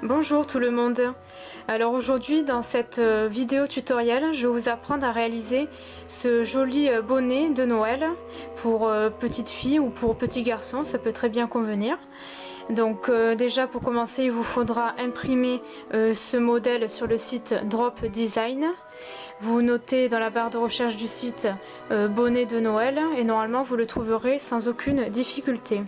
Bonjour tout le monde. Alors aujourd'hui dans cette vidéo tutoriel je vais vous apprendre à réaliser ce joli bonnet de Noël pour petite fille ou pour petit garçon, ça peut très bien convenir. Donc déjà pour commencer il vous faudra imprimer ce modèle sur le site Drop Design. Vous notez dans la barre de recherche du site bonnet de Noël et normalement vous le trouverez sans aucune difficulté.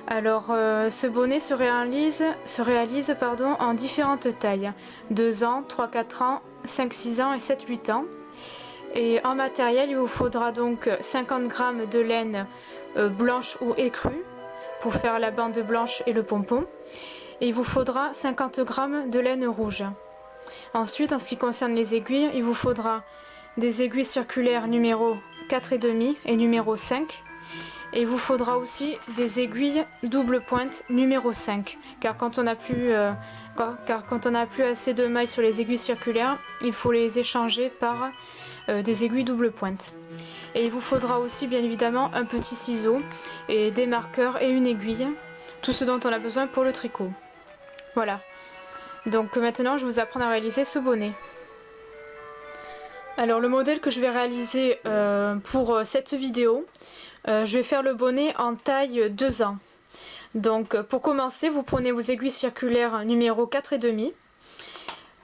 Alors ce bonnet se réalise en différentes tailles, 2 ans, 3-4 ans, 5-6 ans et 7-8 ans. Et en matériel il vous faudra donc 50 g de laine blanche ou écrue pour faire la bande blanche et le pompon. Et il vous faudra 50 g de laine rouge. Ensuite en ce qui concerne les aiguilles, il vous faudra des aiguilles circulaires numéro 4,5 et numéro 5. Et il vous faudra aussi des aiguilles double pointe numéro 5 car quand on n'a plus assez de mailles sur les aiguilles circulaires, il faut les échanger par des aiguilles double pointe. Et il vous faudra aussi bien évidemment un petit ciseau et des marqueurs et une aiguille, tout ce dont on a besoin pour le tricot. Voilà, donc maintenant je vais vous apprendre à réaliser ce bonnet. Alors le modèle que je vais réaliser pour cette vidéo, je vais faire le bonnet en taille 2 ans. Donc pour commencer, vous prenez vos aiguilles circulaires numéro 4,5.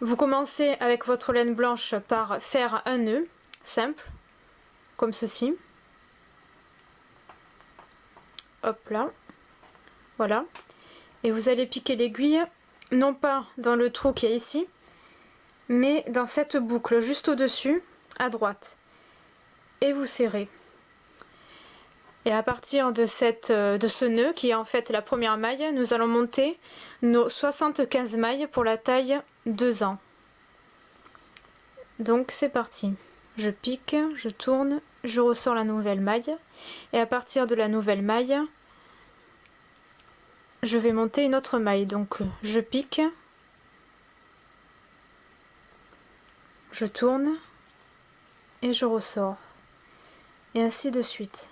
Vous commencez avec votre laine blanche par faire un nœud simple, comme ceci. Hop là, voilà. Et vous allez piquer l'aiguille, non pas dans le trou qui est ici, mais dans cette boucle juste au-dessus, à droite. Et vous serrez. Et à partir de ce nœud, qui est en fait la première maille, nous allons monter nos 75 mailles pour la taille 2 ans. Donc c'est parti. Je pique, je tourne, je ressors la nouvelle maille. Et à partir de la nouvelle maille, je vais monter une autre maille. Donc je pique, je tourne et je ressors. Et ainsi de suite.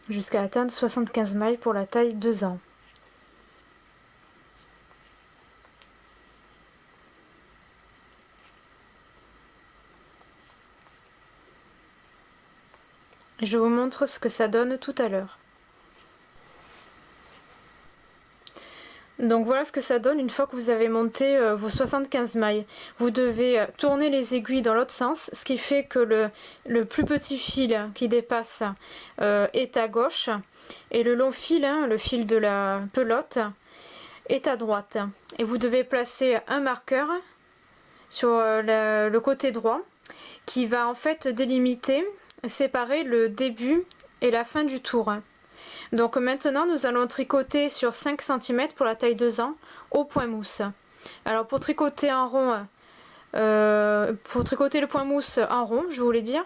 Jusqu'à atteindre 75 mailles pour la taille 2 ans. Je vous montre ce que ça donne tout à l'heure. Donc voilà ce que ça donne une fois que vous avez monté vos 75 mailles. Vous devez tourner les aiguilles dans l'autre sens, ce qui fait que le plus petit fil qui dépasse est à gauche et le long fil, le fil de la pelote, est à droite. Et vous devez placer un marqueur sur le côté droit qui va en fait délimiter, séparer le début et la fin du tour. Donc maintenant nous allons tricoter sur 5 cm pour la taille 2 ans au point mousse. Alors pour tricoter en rond, pour tricoter le point mousse en rond, je voulais dire,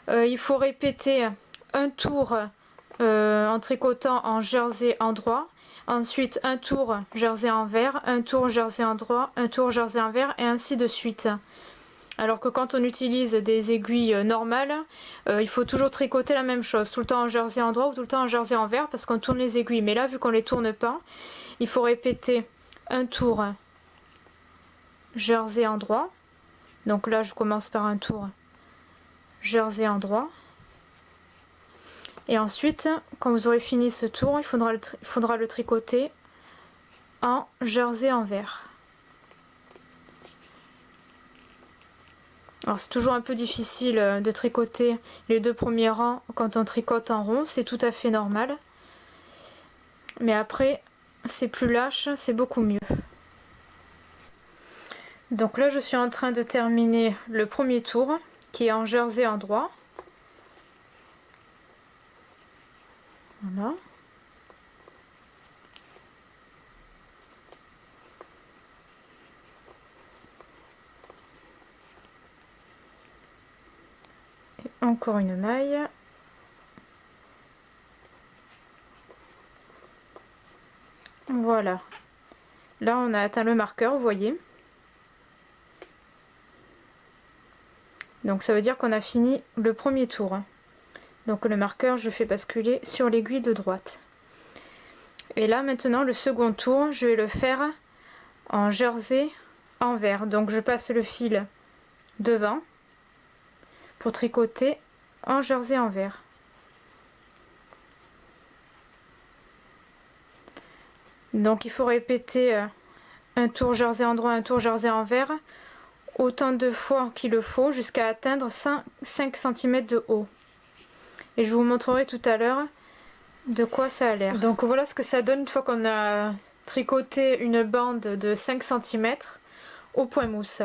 il faut répéter un tour en tricotant en jersey endroit, ensuite un tour jersey envers, un tour jersey endroit, un tour jersey envers et ainsi de suite. Alors que quand on utilise des aiguilles normales, il faut toujours tricoter la même chose, tout le temps en jersey endroit ou tout le temps en jersey envers parce qu'on tourne les aiguilles. Mais là, vu qu'on les tourne pas, il faut répéter un tour jersey endroit. Donc là, je commence par un tour jersey endroit. Et ensuite, quand vous aurez fini ce tour, il faudra le tricoter en jersey envers. Alors c'est toujours un peu difficile de tricoter les 2 premiers rangs quand on tricote en rond, c'est tout à fait normal. Mais après, c'est plus lâche, c'est beaucoup mieux. Donc là je suis en train de terminer le premier tour qui est en jersey endroit. Voilà. Encore une maille. Voilà. Là on a atteint le marqueur, vous voyez. Donc ça veut dire qu'on a fini le premier tour. Donc le marqueur je fais basculer sur l'aiguille de droite. Et là maintenant le second tour, je vais le faire en jersey envers. Donc je passe le fil devant pour tricoter en jersey envers. Donc il faut répéter un tour jersey endroit, un tour jersey envers, autant de fois qu'il le faut jusqu'à atteindre 5 cm de haut. Et je vous montrerai tout à l'heure de quoi ça a l'air. Donc voilà ce que ça donne une fois qu'on a tricoté une bande de 5 cm au point mousse.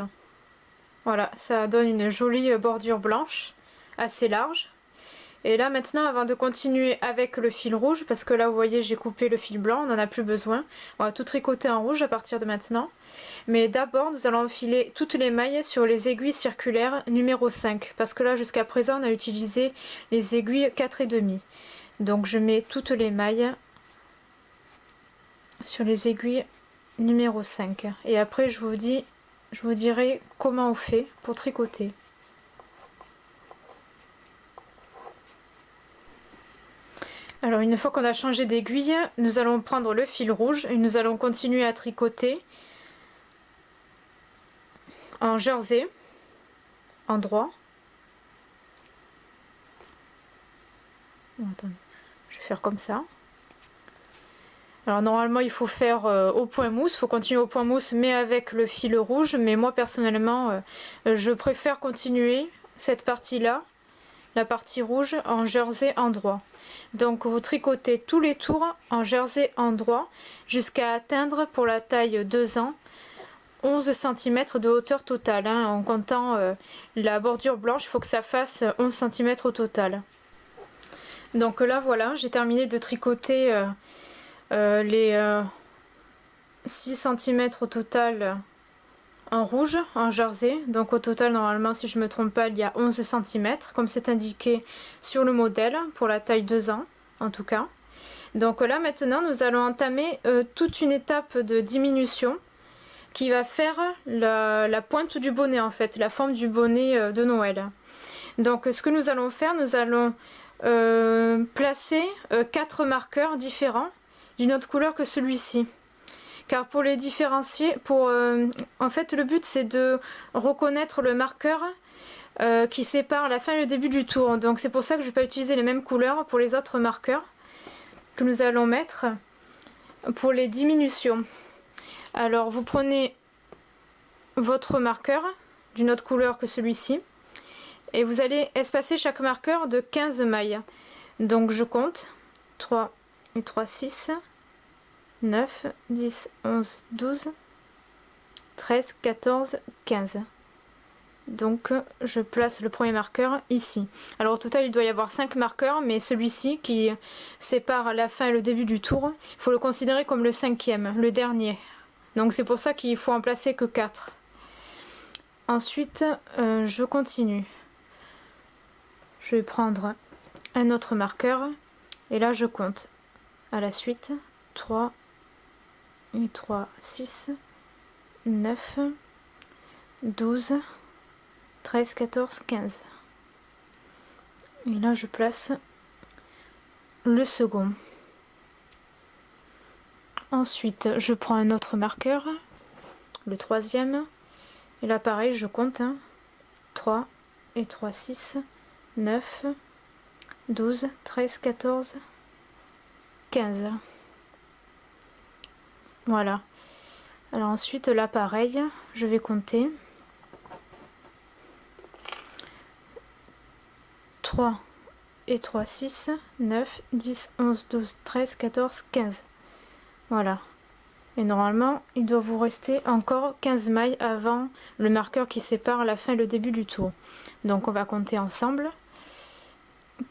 Voilà, ça donne une jolie bordure blanche, assez large. Et là maintenant, avant de continuer avec le fil rouge, parce que là vous voyez j'ai coupé le fil blanc, on n'en a plus besoin. On va tout tricoter en rouge à partir de maintenant. Mais d'abord nous allons enfiler toutes les mailles sur les aiguilles circulaires numéro 5. Parce que là jusqu'à présent on a utilisé les aiguilles 4,5. Donc je mets toutes les mailles sur les aiguilles numéro 5. Et après je vous dirai comment on fait pour tricoter. Alors une fois qu'on a changé d'aiguille, nous allons prendre le fil rouge et nous allons continuer à tricoter en jersey endroit. Attendez, je vais faire comme ça. Alors normalement il faut faire au point mousse, il faut continuer au point mousse mais avec le fil rouge. Mais moi personnellement je préfère continuer cette partie là, la partie rouge, en jersey endroit. Donc vous tricotez tous les tours en jersey endroit jusqu'à atteindre pour la taille 2 ans 11 cm de hauteur totale. En comptant la bordure blanche, il faut que ça fasse 11 cm au total. Donc là voilà, j'ai terminé de tricoter les 6 cm au total en rouge, en jersey. Donc au total normalement si je ne me trompe pas il y a 11 cm comme c'est indiqué sur le modèle pour la taille 2 ans en tout cas. Donc là maintenant nous allons entamer toute une étape de diminution qui va faire la pointe du bonnet en fait, la forme du bonnet de Noël. Donc ce que nous allons faire, nous allons placer 4 marqueurs différents d'une autre couleur que celui-ci. Car pour les différencier, en fait le but c'est de reconnaître le marqueur qui sépare la fin et le début du tour. Donc c'est pour ça que je ne vais pas utiliser les mêmes couleurs pour les autres marqueurs que nous allons mettre pour les diminutions. Alors vous prenez votre marqueur d'une autre couleur que celui-ci et vous allez espacer chaque marqueur de 15 mailles. Donc je compte 3 et 3, 6, 9, 10, 11, 12, 13, 14, 15. Donc je place le premier marqueur ici. Alors au total il doit y avoir 5 marqueurs, mais celui-ci qui sépare la fin et le début du tour, il faut le considérer comme le 5e, le dernier. Donc c'est pour ça qu'il faut en placer que 4. Ensuite je continue. Je vais prendre un autre marqueur et là je compte à la suite 3 et 3, 6, 9, 12, 13, 14, 15. Et là je place le second. Ensuite je prends un autre marqueur, le troisième, et là pareil je compte 3 et 3, 6, 9, 12, 13, 14, 15. Voilà. Alors ensuite là pareil, je vais compter 3 et 3, 6, 9, 10, 11, 12, 13, 14, 15. Voilà. Et normalement, il doit vous rester encore 15 mailles avant le marqueur qui sépare la fin et le début du tour. Donc on va compter ensemble.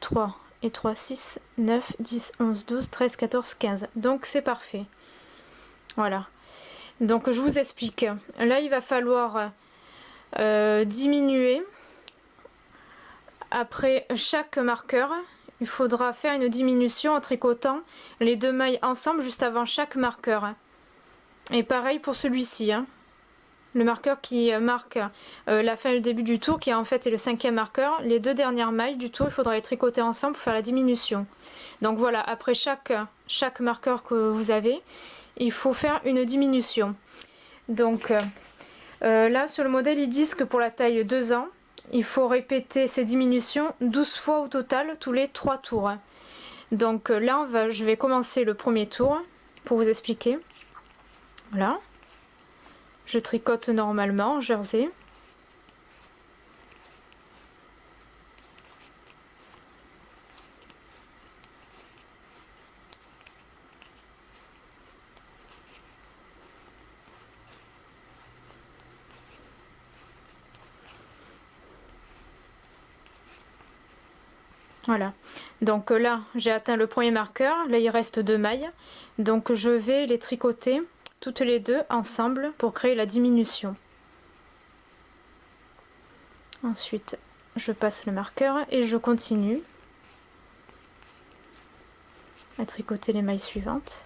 3 et 3, 6, 9, 10, 11, 12, 13, 14, 15. Donc c'est parfait. Voilà. Donc je vous explique. Là, il va falloir diminuer. Après chaque marqueur, il faudra faire une diminution en tricotant les 2 mailles ensemble juste avant chaque marqueur. Et pareil pour celui-ci. le marqueur qui marque la fin et le début du tour, qui en fait est le 5e marqueur, les 2 dernières mailles du tour, il faudra les tricoter ensemble pour faire la diminution. Donc voilà, après chaque marqueur que vous avez, il faut faire une diminution. Donc là sur le modèle ils disent que pour la taille 2 ans, il faut répéter ces diminutions 12 fois au total tous les 3 tours. Donc là je vais commencer le premier tour pour vous expliquer. Voilà. Je tricote normalement en jersey. Voilà, donc là j'ai atteint le premier marqueur, là il reste 2 mailles, donc je vais les tricoter toutes les deux ensemble pour créer la diminution. Ensuite je passe le marqueur et je continue à tricoter les mailles suivantes.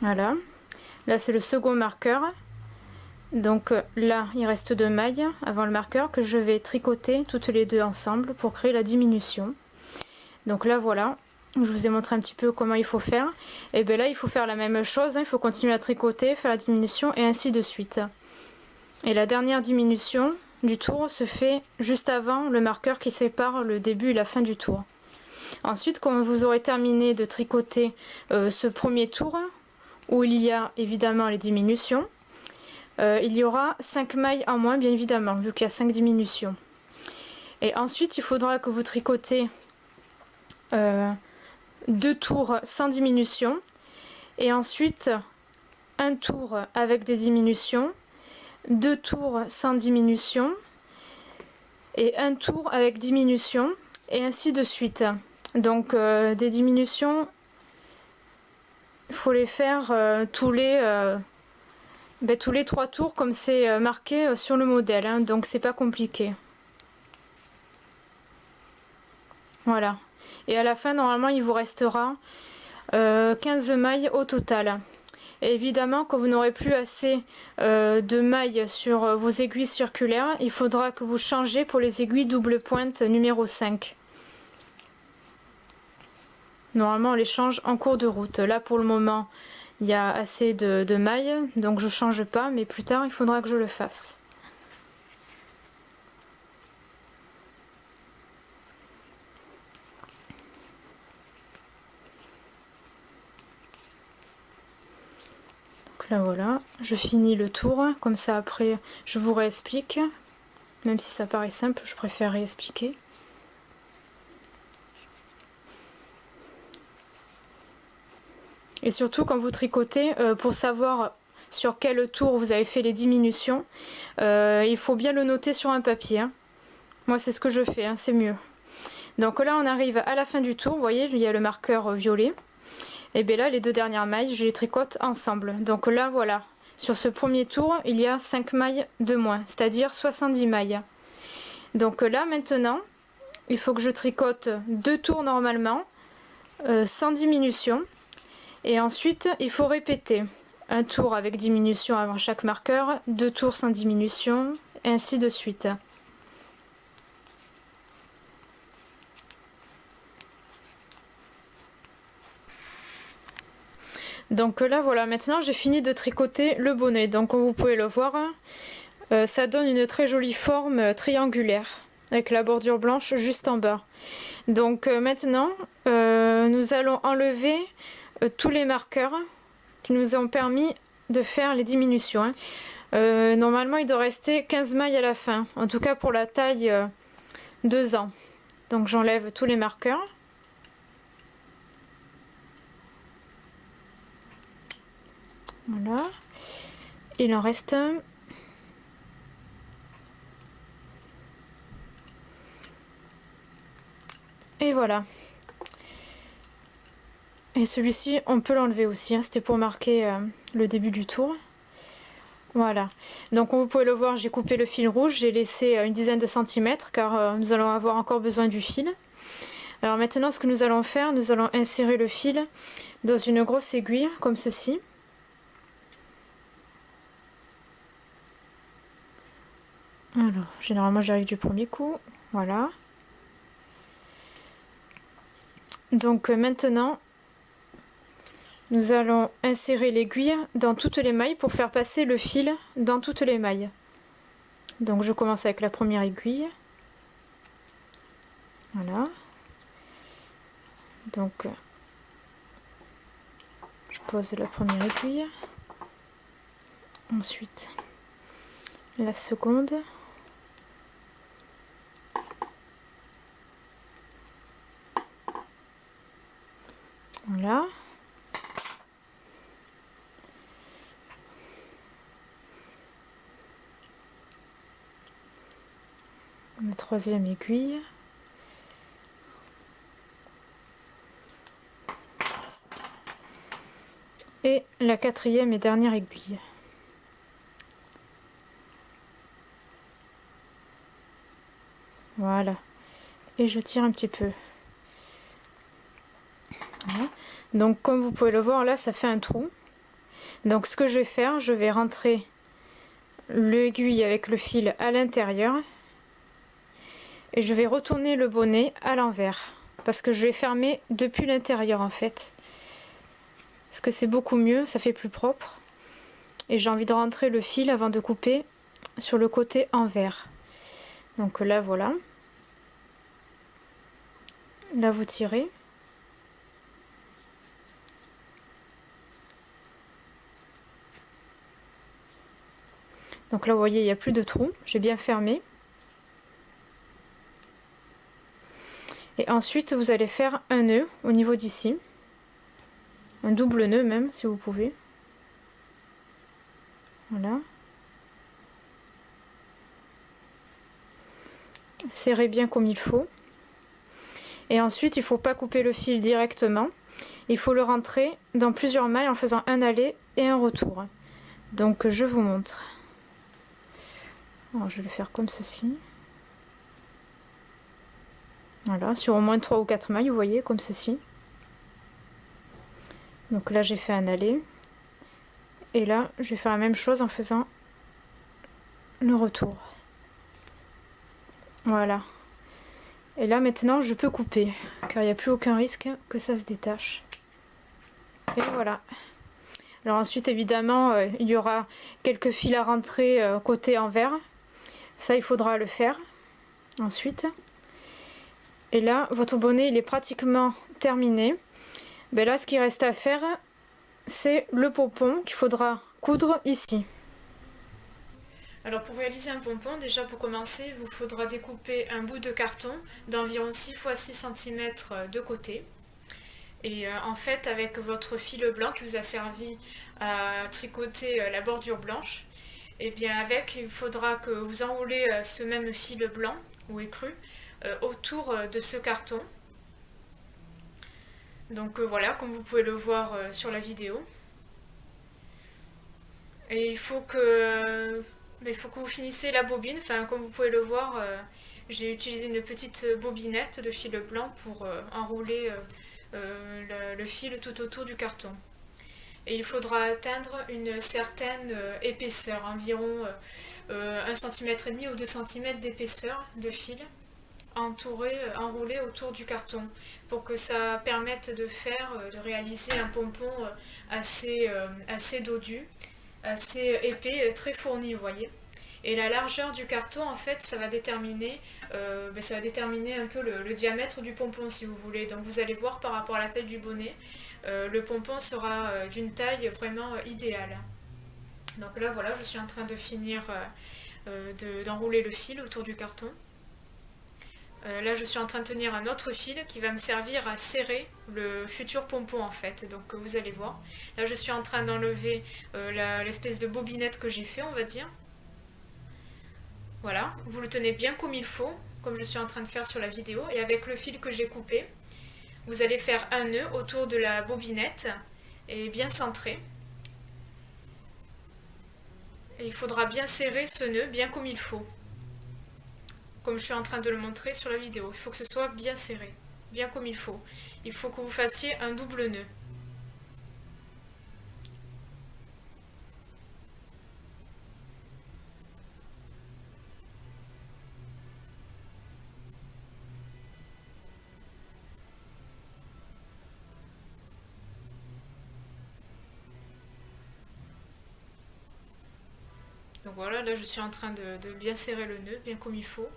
Voilà, là c'est le second marqueur, donc là il reste 2 mailles avant le marqueur que je vais tricoter toutes les deux ensemble pour créer la diminution. Donc là voilà, je vous ai montré un petit peu comment il faut faire, et bien là il faut faire la même chose, il faut continuer à tricoter, faire la diminution et ainsi de suite. Et la dernière diminution du tour se fait juste avant le marqueur qui sépare le début et la fin du tour. Ensuite, quand vous aurez terminé de tricoter ce premier tour, où il y a évidemment les diminutions, il y aura 5 mailles en moins bien évidemment, vu qu'il y a 5 diminutions. Et ensuite il faudra que vous tricotez 2 tours sans diminution, et ensuite un tour avec des diminutions, 2 tours sans diminution, et un tour avec diminution, et ainsi de suite. Donc des diminutions, il faut les faire tous les 3 tours comme c'est marqué sur le modèle, hein, donc c'est pas compliqué. Voilà. Et à la fin, normalement, il vous restera 15 mailles au total. Et évidemment, quand vous n'aurez plus assez de mailles sur vos aiguilles circulaires, il faudra que vous changez pour les aiguilles double pointe numéro 5. Normalement, on les change en cours de route. Là, pour le moment, il y a assez de mailles, donc je change pas, mais plus tard, il faudra que je le fasse. Donc là, voilà, je finis le tour, comme ça après, je vous réexplique. Même si ça paraît simple, je préfère réexpliquer. Et surtout quand vous tricotez, pour savoir sur quel tour vous avez fait les diminutions, il faut bien le noter sur un papier. Hein. Moi c'est ce que je fais, hein, c'est mieux. Donc là on arrive à la fin du tour, vous voyez il y a le marqueur violet. Et bien là les 2 dernières mailles je les tricote ensemble. Donc là voilà, sur ce premier tour il y a 5 mailles de moins, c'est-à-dire 70 mailles. Donc là maintenant il faut que je tricote 2 tours normalement, sans diminution. Et ensuite, il faut répéter un tour avec diminution avant chaque marqueur, 2 tours sans diminution, et ainsi de suite. Donc là, voilà, maintenant j'ai fini de tricoter le bonnet. Donc comme vous pouvez le voir, ça donne une très jolie forme triangulaire, avec la bordure blanche juste en bas. Donc maintenant, nous allons enlever tous les marqueurs qui nous ont permis de faire les diminutions. Hein. Normalement il doit rester 15 mailles à la fin, en tout cas pour la taille 2 ans. Donc j'enlève tous les marqueurs. Voilà, il en reste un. Et voilà. Et celui-ci, on peut l'enlever aussi, hein. C'était pour marquer le début du tour. Voilà, donc comme vous pouvez le voir, j'ai coupé le fil rouge, j'ai laissé une dizaine de centimètres car nous allons avoir encore besoin du fil. Alors maintenant, ce que nous allons faire, nous allons insérer le fil dans une grosse aiguille comme ceci. Alors, généralement j'arrive du premier coup, voilà. Donc maintenant, nous allons insérer l'aiguille dans toutes les mailles pour faire passer le fil dans toutes les mailles. Donc je commence avec la première aiguille. Voilà. Donc je pose la première aiguille. Ensuite la seconde. Voilà. La troisième aiguille. Et la quatrième et dernière aiguille. Voilà. Et je tire un petit peu. Voilà. Donc comme vous pouvez le voir là, ça fait un trou. Donc ce que je vais faire, je vais rentrer l'aiguille avec le fil à l'intérieur. Et je vais retourner le bonnet à l'envers. Parce que je vais fermer depuis l'intérieur en fait. Parce que c'est beaucoup mieux, ça fait plus propre. Et j'ai envie de rentrer le fil avant de couper sur le côté envers. Donc là voilà. Là vous tirez. Donc là vous voyez il n'y a plus de trou, j'ai bien fermé. Et ensuite vous allez faire un nœud au niveau d'ici. Un double nœud même si vous pouvez. Voilà. Serrez bien comme il faut. Et ensuite il ne faut pas couper le fil directement. Il faut le rentrer dans plusieurs mailles en faisant un aller et un retour. Donc je vous montre. Alors je vais le faire comme ceci. Voilà, sur au moins 3 ou 4 mailles, vous voyez, comme ceci. Donc là j'ai fait un aller. Et là je vais faire la même chose en faisant le retour. Voilà. Et là maintenant je peux couper, car il n'y a plus aucun risque que ça se détache. Et voilà. Alors ensuite évidemment il y aura quelques fils à rentrer côté envers. Ça il faudra le faire ensuite. Et là votre bonnet il est pratiquement terminé. Ben là ce qui reste à faire c'est le pompon qu'il faudra coudre ici. Alors pour réaliser un pompon, déjà pour commencer, il vous faudra découper un bout de carton d'environ 6 x 6 cm de côté. Et en fait, avec votre fil blanc qui vous a servi à tricoter la bordure blanche, et bien avec, il faudra que vous enroulez ce même fil blanc ou écru autour de ce carton. Donc voilà, comme vous pouvez le voir sur la vidéo. Et il faut que vous finissez la bobine. Enfin, comme vous pouvez le voir, j'ai utilisé une petite bobinette de fil blanc pour enrouler le fil tout autour du carton. Et il faudra atteindre une certaine épaisseur, environ 1,5 cm ou 2 cm d'épaisseur de fil, enroulé autour du carton, pour que ça permette de réaliser un pompon assez dodu, assez épais, très fourni, vous voyez. Et la largeur du carton, en fait, ça va déterminer un peu le diamètre du pompon, si vous voulez. Donc vous allez voir par rapport à la taille du bonnet, le pompon sera d'une taille vraiment idéale. Donc là, voilà, je suis en train de finir d'enrouler le fil autour du carton. Là, je suis en train de tenir un autre fil qui va me servir à serrer le futur pompon en fait. Donc vous allez voir. Là, je suis en train d'enlever l'espèce de bobinette que j'ai fait, on va dire. Voilà, vous le tenez bien comme il faut, comme je suis en train de faire sur la vidéo. Et avec le fil que j'ai coupé, Vous allez faire un nœud autour de la bobinette et bien centré. Et il faudra bien serrer ce nœud bien comme il faut. Comme je suis en train de le montrer sur la vidéo. Il faut que ce soit bien serré, bien comme il faut. Il faut que vous fassiez un double nœud. Donc voilà, là je suis en train de bien serrer le nœud, bien comme il faut.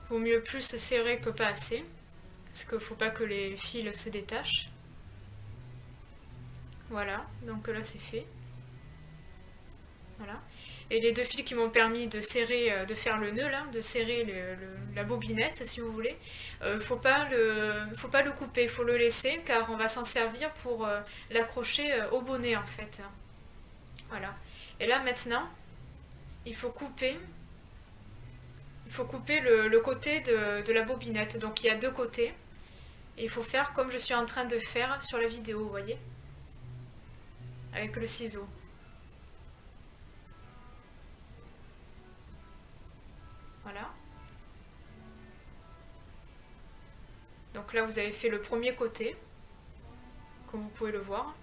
Vaut mieux plus serrer que pas assez, parce qu'il ne faut pas que les fils se détachent. Voilà, donc là c'est fait. Voilà. Et les deux fils qui m'ont permis de serrer, de faire le nœud là, de serrer la bobinette si vous voulez, faut pas le couper, il faut le laisser car on va s'en servir pour l'accrocher au bonnet en fait. Voilà. Et là maintenant, il faut couper le côté de la bobinette. Donc il y a deux côtés. Et il faut faire comme je suis en train de faire sur la vidéo, vous voyez, avec le ciseau. Voilà. Donc là, vous avez fait le premier côté, comme vous pouvez le voir.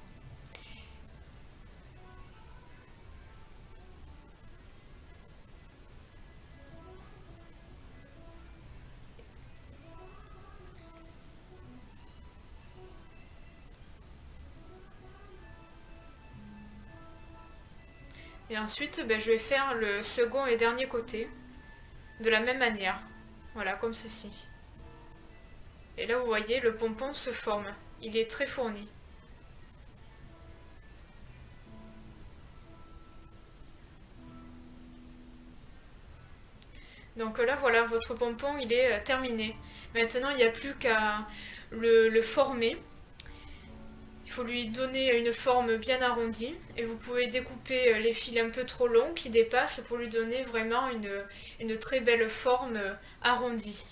Et ensuite, ben, je vais faire le second et dernier côté de la même manière. Voilà, comme ceci. Et là, vous voyez, le pompon se forme. Il est très fourni. Donc là, voilà, votre pompon, il est terminé. Maintenant, il n'y a plus qu'à le former. Il faut lui donner une forme bien arrondie et vous pouvez découper les fils un peu trop longs qui dépassent pour lui donner vraiment une très belle forme arrondie.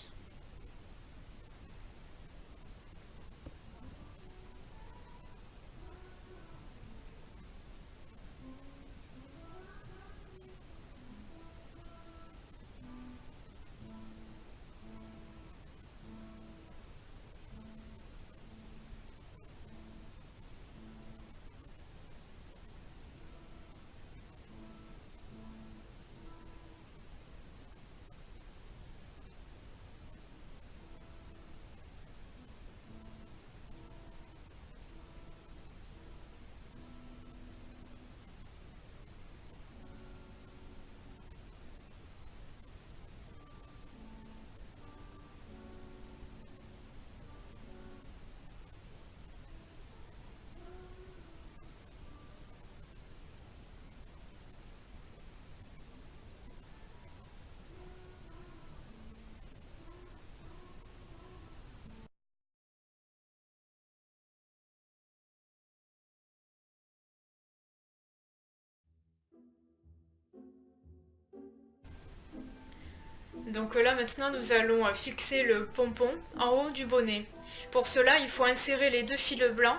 Donc là maintenant nous allons fixer le pompon en haut du bonnet. Pour cela il faut insérer les deux fils blancs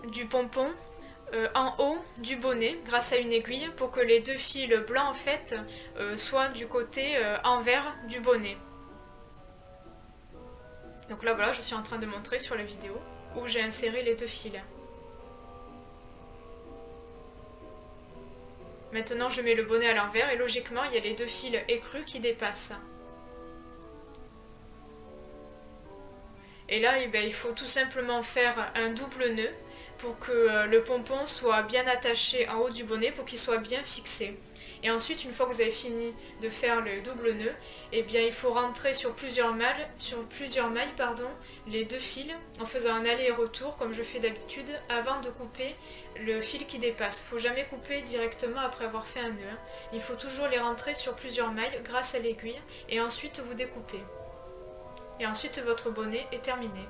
du pompon en haut du bonnet grâce à une aiguille pour que les deux fils blancs en fait soient du côté envers du bonnet. Donc là voilà, je suis en train de montrer sur la vidéo où j'ai inséré les deux fils. Maintenant je mets le bonnet à l'envers et logiquement il y a les deux fils écrus qui dépassent. Et là eh bien, il faut tout simplement faire un double nœud pour que le pompon soit bien attaché en haut du bonnet pour qu'il soit bien fixé. Et ensuite, une fois que vous avez fini de faire le double nœud, eh bien, il faut rentrer sur plusieurs mailles, les deux fils en faisant un aller et retour comme je fais d'habitude avant de couper le fil qui dépasse. Il ne faut jamais couper directement après avoir fait un nœud. Il faut toujours les rentrer sur plusieurs mailles grâce à l'aiguille et ensuite vous découpez. Et ensuite votre bonnet est terminé.